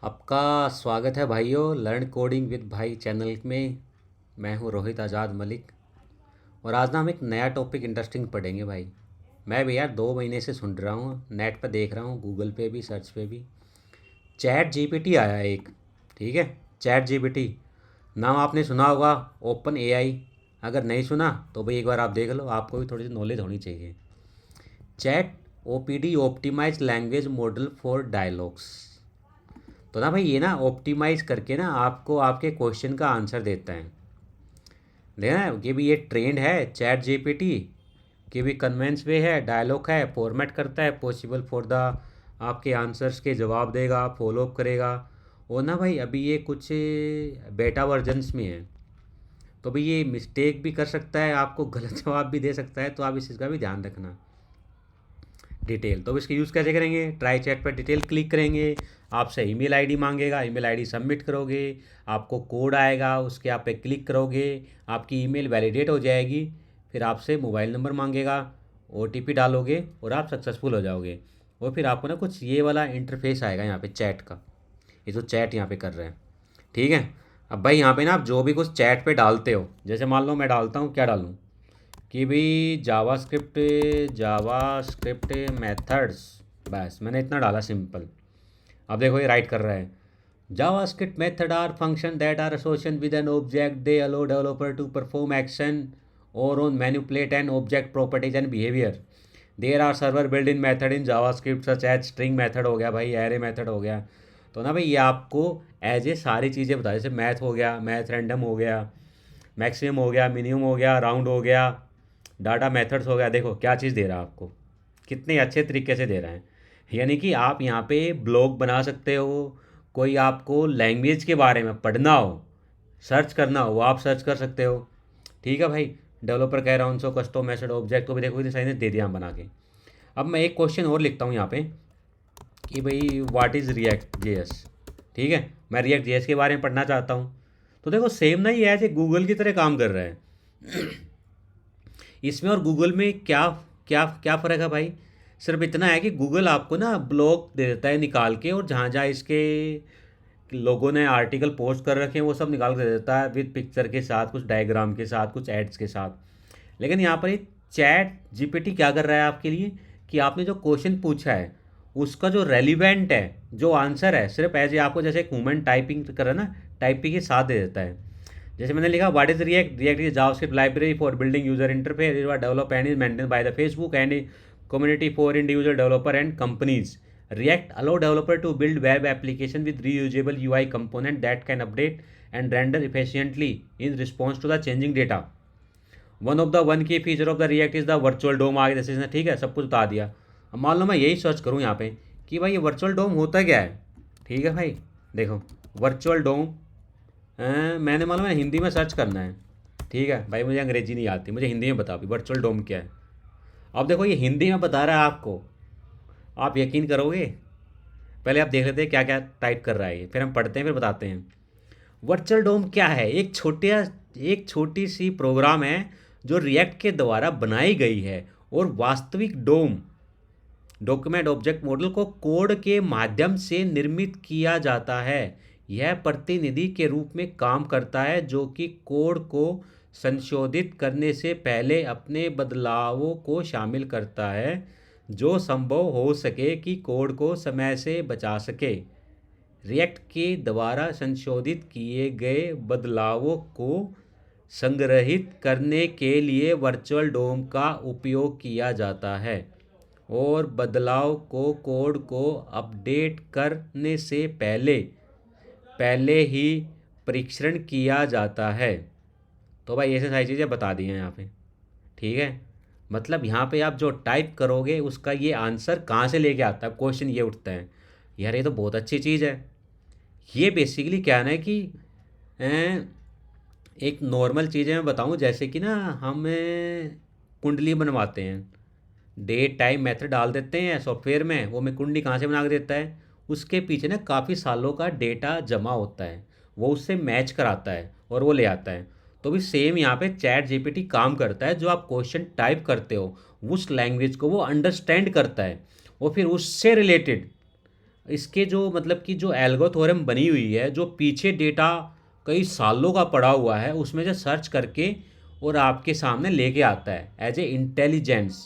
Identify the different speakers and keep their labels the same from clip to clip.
Speaker 1: आपका स्वागत है भाइयों लर्न कोडिंग विद भाई चैनल में। मैं हूं रोहित आज़ाद मलिक। और आज ना हम एक नया टॉपिक इंटरेस्टिंग पढ़ेंगे भाई। मैं भी यार 2 महीने से सुन रहा हूँ, नेट पे देख रहा हूँ, गूगल पे भी, सर्च पे भी। चैट जीपीटी आया है एक। ठीक है, चैट जीपीटी नाम आपने सुना होगा। Open AI. अगर नहीं सुना तो भाई एक बार आप देख लो, आपको भी थोड़ी सी नॉलेज होनी चाहिए। Chat GPT optimize language model for dialogues. तो ना भाई ये ना ऑप्टिमाइज करके ना आपको आपके क्वेश्चन का आंसर देता है। देखना कि भी ये ट्रेंड है चैट जीपीटी कि भी कन्वेंस वे है, डायलॉग है, फॉर्मेट करता है पॉसिबल फॉर द आपके आंसर्स के जवाब देगा, फॉलो अप करेगा। और ना भाई अभी ये कुछ बेटा वर्जन्स में है, तो भाई ये मिस्टेक भी कर सकता है, आपको गलत जवाब भी दे सकता है, तो आप इस चीज़ का भी ध्यान रखना। डिटेल तो इसका यूज़ कैसे करेंगे? ट्राई चैट पर डिटेल क्लिक करेंगे, आपसे ईमेल आईडी मांगेगा, ईमेल आईडी सबमिट करोगे, आपको कोड आएगा, उसके आप पे क्लिक करोगे, आपकी ईमेल वैलिडेट हो जाएगी। फिर आपसे मोबाइल नंबर मांगेगा, ओटीपी डालोगे और आप सक्सेसफुल हो जाओगे। और फिर आपको ना कुछ ये वाला इंटरफेस आएगा यहाँ पे चैट का। ये जो चैट यहाँ पे कर रहे हैं, ठीक है। अब भाई यहाँ पे ना आप जो भी कुछ चैट पे डालते हो, जैसे मान लो मैं डालता हूँ, क्या डालूँ कि भाई जावास्क्रिप्ट मेथड्स, बस मैंने इतना डाला सिंपल। अब देखो ये राइट कर रहा है, JavaScript method are function that are associated with an object, they allow developer to perform action और on manipulate an object properties and behaviour. There are several build in method in JavaScript such as string method हो गया भाई, array method हो गया। तो ना भाई ये आपको एज ए सारी चीज़ें बता, जैसे मैथ हो गया, मैथ रैंडम हो गया, मैक्सिमम हो गया, मिनिमम हो गया, राउंड हो गया, डाटा मेथड्स हो गया। देखो क्या चीज़ दे रहा है आपको, कितने अच्छे तरीके से दे रहा है। यानी कि आप यहाँ पे ब्लॉग बना सकते हो, कोई आपको लैंग्वेज के बारे में पढ़ना हो, सर्च करना हो, वो आप सर्च कर सकते हो। ठीक है भाई। डेवलपर कह रहा हूँ उनसे कस्टम मैसेज ऑब्जेक्ट को भी देखो इतने सही ने दे दिया हम बना के। अब मैं एक क्वेश्चन और लिखता हूँ यहाँ पे कि भाई व्हाट इज़ रिएक्ट जेएस। ठीक है, मैं रिएक्ट जेएस के बारे में पढ़ना चाहता हूँ। तो देखो सेम ना, ये ऐसे गूगल की तरह काम कर रहा है। इसमें और गूगल में क्या क्या क्या फ़र्क है भाई? सिर्फ इतना है कि गूगल आपको ना ब्लॉग दे देता है निकाल के, और जहाँ जहाँ इसके लोगों ने आर्टिकल पोस्ट कर रखे हैं वो सब निकाल के दे देता है, विद पिक्चर के साथ, कुछ डायग्राम के साथ, कुछ एड्स के साथ। लेकिन यहाँ पर ये चैट जीपीटी क्या कर रहा है आपके लिए कि आपने जो क्वेश्चन पूछा है उसका जो रेलिवेंट है, जो आंसर है, सिर्फ ऐसे आपको जैसे एक ह्यूमन टाइपिंग कर रहा है ना, टाइपिंग के साथ दे देता है। जैसे मैंने लिखा what is react, react is JavaScript library for building user interface, is develop and is maintain by the Facebook and community for individual developer and companies. React allow developer to build web application with reusable UI component that can update and render efficiently in response to the changing data. One key feature of the React is the virtual DOM। आगे जैसे इसने ठीक है सब कुछ बता दिया। अब मान लो मैं यही सर्च करूँ यहाँ पे कि भाई ये वर्चुअल डोम होता क्या है। ठीक है भाई, देखो वर्चुअल डोम, मैंने मालूम है हिंदी में सर्च करना है। ठीक है भाई, मुझे अंग्रेजी नहीं आती, मुझे हिंदी में बता भी वर्चुअल डोम क्या है। अब देखो ये हिंदी में बता रहा है आपको, आप यकीन करोगे? पहले आप देख लेते हैं क्या क्या टाइप कर रहा है ये, फिर हम पढ़ते हैं, फिर बताते हैं। वर्चुअल डोम क्या है? एक छोटी सी प्रोग्राम है जो रिएक्ट के द्वारा बनाई गई है और वास्तविक डोम डॉक्यूमेंट ऑब्जेक्ट मॉडल को कोड के माध्यम से निर्मित किया जाता है। यह प्रतिनिधि के रूप में काम करता है जो कि कोड को संशोधित करने से पहले अपने बदलावों को शामिल करता है, जो संभव हो सके कि कोड को समय से बचा सके। रिएक्ट के द्वारा संशोधित किए गए बदलावों को संग्रहित करने के लिए वर्चुअल डोम का उपयोग किया जाता है और बदलाव को कोड को अपडेट करने से पहले पहले ही परीक्षण किया जाता है। तो भाई ऐसे सारी चीज़ें बता दी हैं यहाँ पे। ठीक है, मतलब यहाँ पे आप जो टाइप करोगे उसका ये आंसर कहाँ से लेके आता है, क्वेश्चन ये उठता है। यार ये तो बहुत अच्छी चीज़ है। ये बेसिकली क्या है ना कि एक नॉर्मल चीज़ें मैं बताऊँ, जैसे कि ना हम कुंडली बनवाते हैं, डेट टाइम मेथड डाल देते हैं सॉफ्टवेयर में, वो हमें कुंडली कहाँ से बना के देता है, उसके पीछे ना काफ़ी सालों का डेटा जमा होता है, वो उससे मैच कराता है और वो ले आता है। तो भी सेम यहाँ पे चैट जीपीटी काम करता है, जो आप क्वेश्चन टाइप करते हो उस लैंग्वेज को वो अंडरस्टैंड करता है और फिर उससे रिलेटेड इसके जो मतलब कि जो एल्गोथोरम बनी हुई है, जो पीछे डेटा कई सालों का पड़ा हुआ है, उसमें से सर्च करके और आपके सामने लेके आता है एज ए इंटेलिजेंस।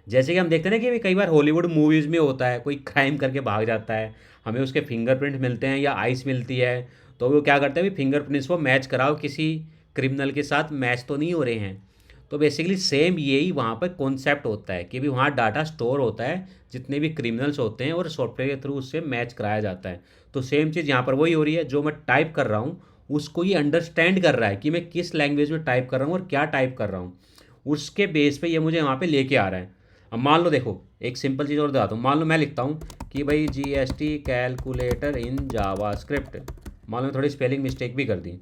Speaker 1: जैसे कि हम देखते हैं ना कि कई बार हॉलीवुड मूवीज़ में होता है, कोई क्राइम करके भाग जाता है, हमें उसके फिंगरप्रिंट मिलते हैं या आइस मिलती है, तो वो क्या करते हैं, फिंगरप्रिंट्स को मैच कराओ किसी क्रिमिनल के साथ, मैच तो नहीं हो रहे हैं। तो बेसिकली सेम यही वहाँ पर कॉन्सेप्ट होता है कि भी वहाँ डाटा स्टोर होता है जितने भी क्रिमिनल्स होते हैं, और सॉफ्टवेयर के थ्रू उससे मैच कराया जाता है। तो सेम चीज़ यहाँ पर वही हो रही है, जो मैं टाइप कर रहा हूँ उसको ये अंडरस्टैंड कर रहा है कि मैं किस लैंग्वेज में टाइप कर रहा हूँ और क्या टाइप कर रहा हूँ, उसके बेस पे ये मुझे वहाँ पे लेके आ रहा है। अब मान लो देखो, एक सिंपल चीज़ और बताता हूँ। मान लो मैं लिखता हूँ कि भाई जीएसटी कैलकुलेटर इन जावास्क्रिप्ट, मान लो थोड़ी स्पेलिंग मिस्टेक भी कर दी,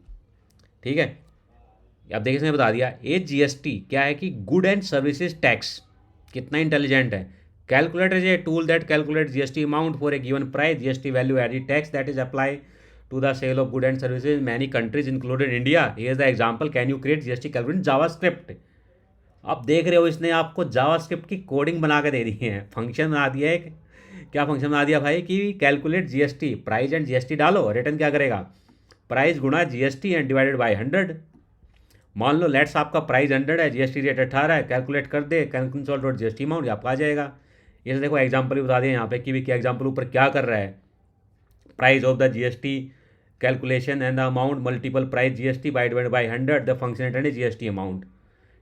Speaker 1: ठीक है। अब देखिए इसने बता दिया ए जीएसटी क्या है कि गुड एंड सर्विसेज टैक्स, कितना इंटेलिजेंट है। Calculator is a tool that calculate GST amount for a given price, GST value added tax that is apply to the sale of good and services many countries included India. Here is the example, can you create GST calculator JavaScript. आप देख रहे हो इसने आपको JavaScript की coding बना के दे दी है, फंक्शन बना दिया है। क्या फंक्शन बना दिया भाई कि calculate GST, price and GST डालो, रिटर्न क्या करेगा, प्राइस गुणा जीएसटी एंड डिवाइडेड बाय 100। मान लो लेट्स आपका प्राइस 100 है, जीएसटी रेट 18 है, कैलकुलेट कर दे कैलकुलेट डॉट जीएसटी अमाउंट, आपका आ जाएगा। ये देखो एग्जाम्पल भी बता दिया यहाँ पे कि भी क्या एग्जाम्पल ऊपर क्या कर रहा है, price of the GST calculation and the amount multiple price GST by divide by 100 the function and GST amount.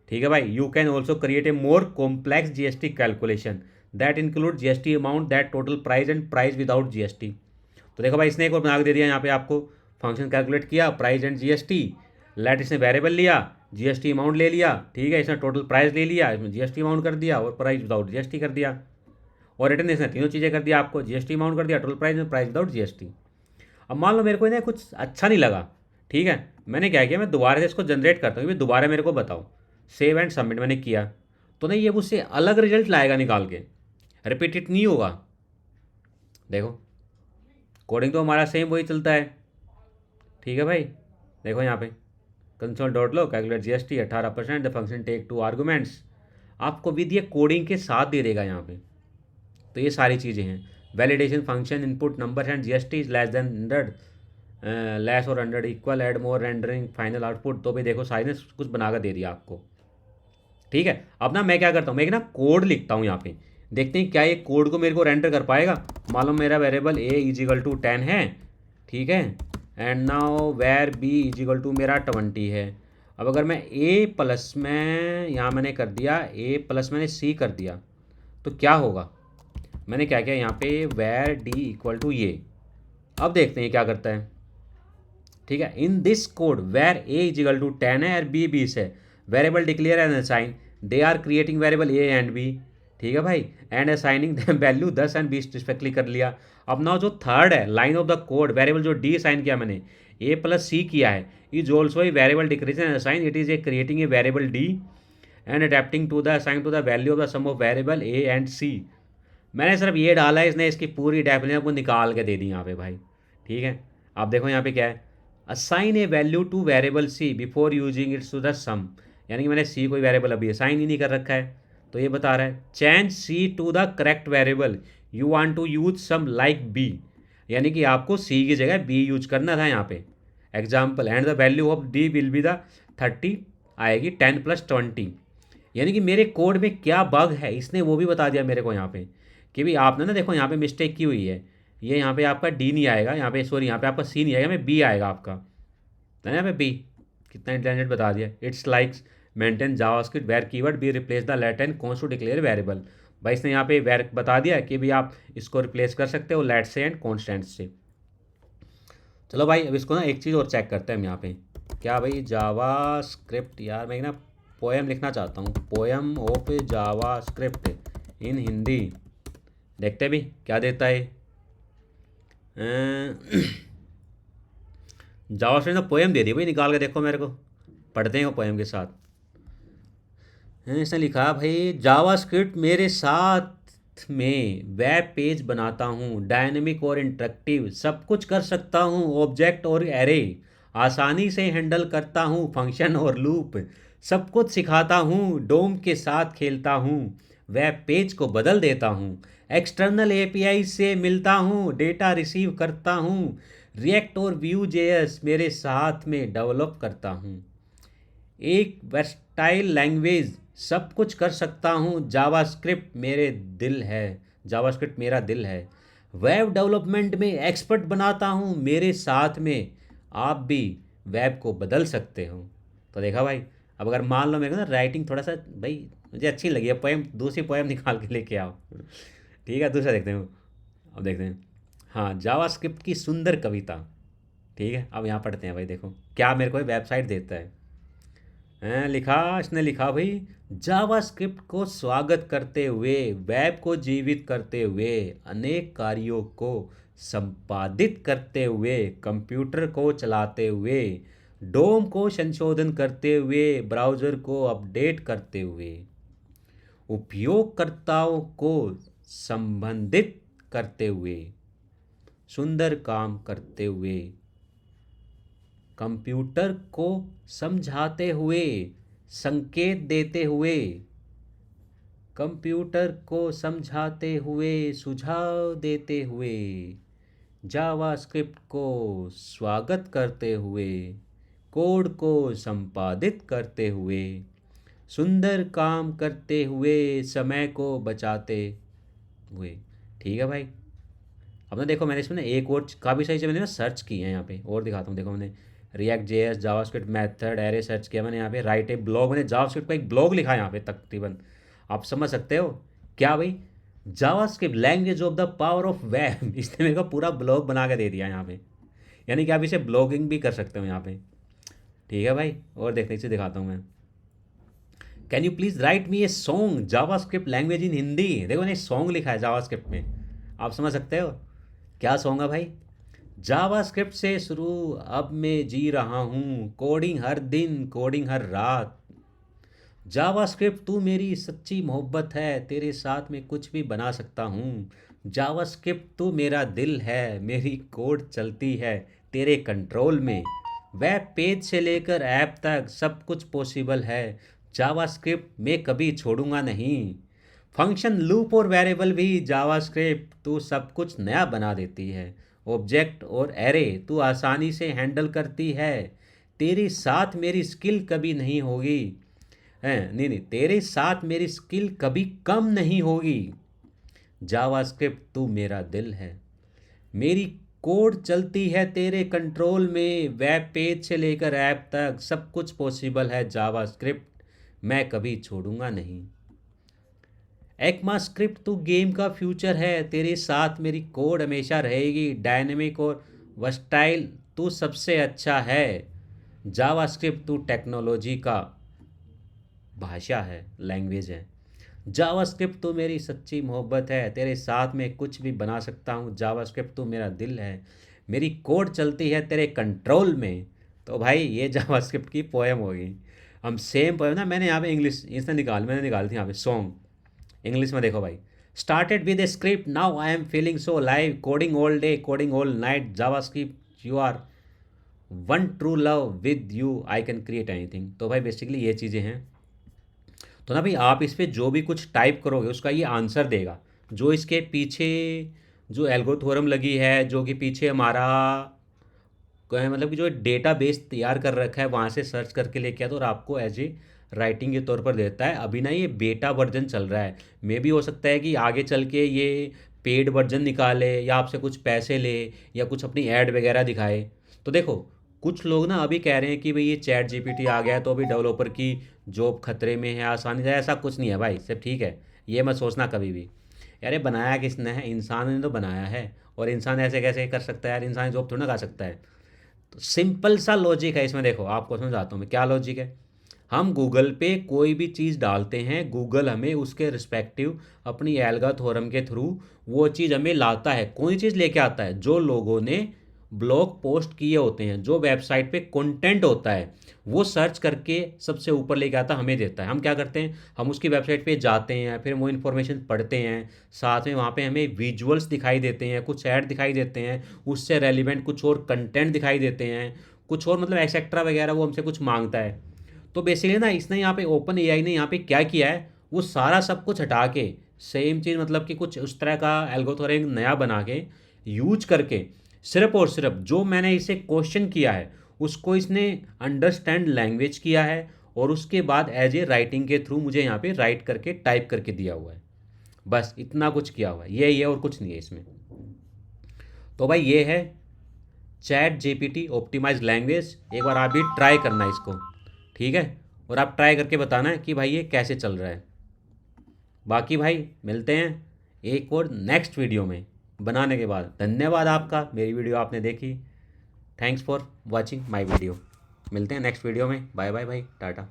Speaker 1: ठीक है भाई, you can also create a more complex GST calculation that include GST amount that total price and price without GST. तो देखो भाई इसने एक और बना के दे दिया यहाँ पे आपको, फंक्शन कैलकुलेट किया प्राइस एंड जीएसटी, लेट इसने वेरिएबल लिया, जीएसटी अमाउंट ले लिया, ठीक है, इसने टोटल प्राइस ले लिया, इसमें जीएसटी अमाउंट कर दिया और प्राइस विदाउट जीएसटी कर दिया, और रिटर्न इसने तीनों चीज़ें कर दिया आपको, जीएसटी अमाउंट कर दिया, टोटल प्राइस में प्राइस विदाउट जीएसटी। अब मान लो मेरे को इन्हें कुछ अच्छा नहीं लगा, ठीक है, मैंने क्या किया, मैं दोबारा से इसको जनरेट करता हूँ कि दोबारा मेरे को बताओ, सेव एंड सबमिट मैंने किया, तो नहीं ये मुझसे अलग रिजल्ट लाएगा निकाल के, रिपीटेड नहीं होगा। देखो कोडिंग तो हमारा सेम वही चलता है, ठीक है भाई। देखो यहाँ पे console dot log calculate GST 18% the function take 2 arguments, आपको विद ये कोडिंग के साथ दे देगा यहाँ पे। तो ये सारी चीज़ें हैं, validation function input number and GST is less than 100, less और 100 equal, add more rendering final output. तो भाई देखो साइज ने कुछ बनाकर दे दिया आपको, ठीक है। अब ना मैं क्या करता हूँ, मैं एक ना कोड लिखता हूँ यहाँ पे, देखते हैं क्या ये कोड को मेरे को रेंडर कर पाएगा। मान लो मेरा वेरिएबल ए इजिकल टू 10 है, ठीक है, and now where B is equal to मेरा 20 है। अब अगर मैं ए प्लस में यहाँ मैंने कर दिया, ए प्लस मैंने सी कर दिया, तो क्या होगा, मैंने क्या किया यहाँ पे वेर डी इक्वल टू ये। अब देखते हैं क्या करता है, ठीक है। In this code where A is equal to 10 है और बी 20 है, variable declare and assign, they are creating variable A and B, ठीक है भाई, and assigning the value 10 and 20 respectively कर लिया। अब ना जो थर्ड है line of the code, variable जो डी असाइन किया मैंने, ए प्लस सी किया है, is also a variable declares and assign, it is a creating a variable D and adapting to the assign to the value of the sum of variable A and C. मैंने सिर्फ ये डाला है, इसने इसकी पूरी डेफिनेशन को निकाल के दे दी यहाँ पे भाई, ठीक है। आप देखो यहाँ पे क्या है, assign a value to variable C before using its to the sum, यानी कि मैंने सी कोई वेरिएबल अभी असाइन ही नहीं कर रखा है, तो ये बता रहा है change C to the correct variable you want to use some like B, यानी कि आपको सी की जगह बी यूज करना था यहाँ पे। Example, and the value of D will be the 30 आएगी 10 + 20, यानी कि मेरे कोड में क्या बग है इसने वो भी बता दिया मेरे को यहाँ पे कि भाई आपने ना देखो यहाँ पे मिस्टेक की हुई है, ये यहाँ पे आपका डी नहीं आएगा, यहाँ पे सॉरी यहाँ पे आपका सी नहीं आएगा, मैं बी आएगा आपका, है ना, यहाँ पे बी। कितना इंटेलिजेंट बता दिया, it's likes maintain JavaScript var keyword be replace the let and const to declare variable. भाई इसने यहाँ पे वेर बता दिया कि भी आप इसको रिप्लेस कर सकते हो लेट से एंड कॉन्स्टेंट से। चलो भाई अब इसको ना एक चीज़ और चेक करते हैं हम यहाँ पे, क्या भाई जावास्क्रिप्ट, यार मैं ना पोएम लिखना चाहता हूँ, पोएम ऑफ जावास्क्रिप्ट इन हिंदी, देखते भी क्या देता है। जावास्क्रिप्ट ने पोएम दे दी भाई निकाल के, देखो मेरे को पढ़ते हैं वो पोएम के साथ। इसने लिखा भाई जावास्क्रिप्ट मेरे साथ में वेब पेज बनाता हूँ, डायनेमिक और इंटरेक्टिव, सब कुछ कर सकता हूँ, ऑब्जेक्ट और एरे आसानी से हैंडल करता हूँ, फंक्शन और लूप सब कुछ सिखाता हूँ, डोम के साथ खेलता हूँ, वेब पेज को बदल देता हूँ, एक्सटर्नल एपीआई से मिलता हूँ, डेटा रिसीव करता हूँ, रिएक्ट और व्यू जेएस मेरे साथ में डेवलप करता हूँ। एक वर्सटाइल लैंग्वेज, सब कुछ कर सकता हूँ, जावास्क्रिप्ट मेरे दिल है, जावास्क्रिप्ट मेरा दिल है। वेब डेवलपमेंट में एक्सपर्ट बनाता हूँ, मेरे साथ में आप भी वेब को बदल सकते हो। तो देखा भाई, अब अगर मान लो मेरे को ना राइटिंग थोड़ा सा भाई मुझे अच्छी लगी है, पोएम दूसरी पोएम निकाल के लेके आओ। ठीक है, दूसरा देखते हैं। अब देखते हैं। हाँ, जावास्क्रिप्ट की सुंदर कविता। ठीक है, अब यहाँ पढ़ते हैं भाई, देखो क्या मेरे को वेबसाइट देता है। लिखा, इसने लिखा भाई, जावास्क्रिप्ट को स्वागत करते हुए, वेब को जीवित करते हुए, अनेक कार्यों को संपादित करते हुए, कंप्यूटर को चलाते हुए, डोम को संशोधन करते हुए, ब्राउज़र को अपडेट करते हुए, उपयोगकर्ताओं को संबंधित करते हुए, सुंदर काम करते हुए, कंप्यूटर को समझाते हुए, संकेत देते हुए, कंप्यूटर को समझाते हुए, सुझाव देते हुए, जावास्क्रिप्ट को स्वागत करते हुए, कोड को संपादित करते हुए, सुंदर काम करते हुए, समय को बचाते हुए। ठीक है भाई। अब ना देखो, मैंने इसमें ना एक और काफ़ी सारी चीज़ें मैंने ना सर्च की हैं यहाँ पे, और दिखाता हूँ। देखो मैंने react JS, JavaScript method, array search किया मैंने यहाँ पे, राइट ए ब्लॉग, मैंने जावास्क्रिप्ट का एक ब्लॉग लिखा है यहाँ पे तकरीबन। आप समझ सकते हो क्या भाई, JavaScript language of the power of web. इसने मेरे को पूरा ब्लॉग बना के दे दिया यहाँ पे, यानी कि आप इसे ब्लॉगिंग भी कर सकते हो यहाँ पे। ठीक है भाई, और देखते इसे दिखाता हूँ मैं। Can you please write me a song JavaScript language in Hindi. देखो मैंने सॉन्ग लिखा है जावास्क्रिप्ट में, आप समझ सकते हो क्या सॉन्ग है भाई। जावास्क्रिप्ट से शुरू, अब मैं जी रहा हूँ, कोडिंग हर दिन, कोडिंग हर रात। जावास्क्रिप्ट तू मेरी सच्ची मोहब्बत है, तेरे साथ में कुछ भी बना सकता हूँ। जावास्क्रिप्ट तू मेरा दिल है, मेरी कोड चलती है तेरे कंट्रोल में। वेब पेज से लेकर ऐप तक सब कुछ पॉसिबल है, जावास्क्रिप्ट मैं कभी छोड़ूंगा नहीं। फंक्शन, लूप और वेरिएबल भी जावास्क्रिप्ट तू सब कुछ नया बना देती है। ऑब्जेक्ट और एरे तू आसानी से हैंडल करती है, तेरे साथ मेरी स्किल कभी नहीं होगी। नहीं नहीं, तेरे साथ मेरी स्किल कभी कम नहीं होगी। जावास्क्रिप्ट तू मेरा दिल है, मेरी कोड चलती है तेरे कंट्रोल में। वेब पेज से लेकर ऐप तक सब कुछ पॉसिबल है, जावास्क्रिप्ट मैं कभी छोड़ूंगा नहीं। एक्मास्क्रिप्ट तू गेम का फ्यूचर है, तेरे साथ मेरी कोड हमेशा रहेगी। डायनेमिक और वर्सटाइल तू सबसे अच्छा है, जावास्क्रिप्ट तू टेक्नोलॉजी का भाषा है, लैंग्वेज है। जावास्क्रिप्ट तो मेरी सच्ची मोहब्बत है, तेरे साथ में कुछ भी बना सकता हूँ। जावास्क्रिप्ट तो मेरा दिल है, मेरी कोड चलती है तेरे कंट्रोल में। तो भाई ये जावास्क्रिप्ट की पोएम होगी। हम सेम पोएम ना मैंने यहाँ पे इंग्लिश इसने मैंने निकाली थी यहाँ पे सॉन्ग इंग्लिश में। देखो भाई, started with a script, now I am feeling so live, coding all day, coding all night, JavaScript you are one true love, with you I can create anything. तो भाई बेसिकली ये चीज़ें हैं। तो ना भाई आप इस पे जो भी कुछ टाइप करोगे उसका ये आंसर देगा। जो इसके पीछे जो एल्गोरिथम लगी है, जो कि पीछे हमारा मतलब कि जो डेटा बेस तैयार कर रखा है वहाँ से सर्च करके लेके आता है और आपको एज ए राइटिंग के तौर पर देता है। अभी ना ये बेटा वर्जन चल रहा है, मे भी हो सकता है कि आगे चल के ये पेड वर्जन निकाले या आपसे कुछ पैसे ले या कुछ अपनी ऐड वगैरह दिखाए। तो देखो, कुछ लोग ना अभी कह रहे हैं कि भाई ये चैट जीपीटी आ गया है तो अभी डेवलपर की जॉब खतरे में है, आसानी से। ऐसा कुछ नहीं है भाई, सब ठीक है, ये मत सोचना कभी भी। यार ये बनाया किसने है? इंसान ने तो बनाया है। और इंसान ऐसे कैसे कर सकता है यार, इंसान जॉब थोड़ा ना खा सकता है। तो सिंपल सा लॉजिक है इसमें, देखो आपको समझाता हूँ मैं क्या लॉजिक है। हम गूगल पे कोई भी चीज़ डालते हैं, गूगल हमें उसके रिस्पेक्टिव अपनी एल्गोरिथम के थ्रू वो चीज़ हमें लाता है। कौन सी चीज़ लेके आता है? जो लोगों ने ब्लॉग पोस्ट किए होते हैं, जो वेबसाइट पे कंटेंट होता है, वो सर्च करके सबसे ऊपर लेके आता हमें देता है। हम क्या करते हैं, हम उसकी वेबसाइट पे जाते हैं, फिर वो इन्फॉर्मेशन पढ़ते हैं, साथ में वहाँ पे हमें विजुअल्स दिखाई देते हैं, कुछ ऐड दिखाई देते हैं, उससे रेलिवेंट कुछ और कंटेंट दिखाई देते हैं, कुछ और मतलब एक्सेट्रा वगैरह वो हमसे कुछ मांगता है। तो बेसिकली ना इसने यहाँ पे ओपन एआई ने यहाँ पे क्या किया है, वो सारा सब कुछ हटा के सेम चीज़ मतलब कि कुछ उस तरह का एल्गोरिथम नया बना के यूज करके सिर्फ और सिर्फ जो मैंने इसे क्वेश्चन किया है उसको इसने अंडरस्टैंड लैंग्वेज किया है और उसके बाद एज ए राइटिंग के थ्रू मुझे यहाँ पे राइट करके टाइप करके दिया हुआ है। बस इतना कुछ किया हुआ है, यही है और कुछ नहीं है इसमें। तो भाई ये है चैट जीपीटी ऑप्टिमाइज लैंग्वेज, एक बार आप भी ट्राई करना इसको, ठीक है। और आप ट्राई करके बताना है कि भाई ये कैसे चल रहा है। बाकी भाई मिलते हैं एक और नेक्स्ट वीडियो में बनाने के बाद। धन्यवाद आपका, मेरी वीडियो आपने देखी। Thanks for watching my video. मिलते हैं नेक्स्ट वीडियो में। बाय बाय भाई, टाटा।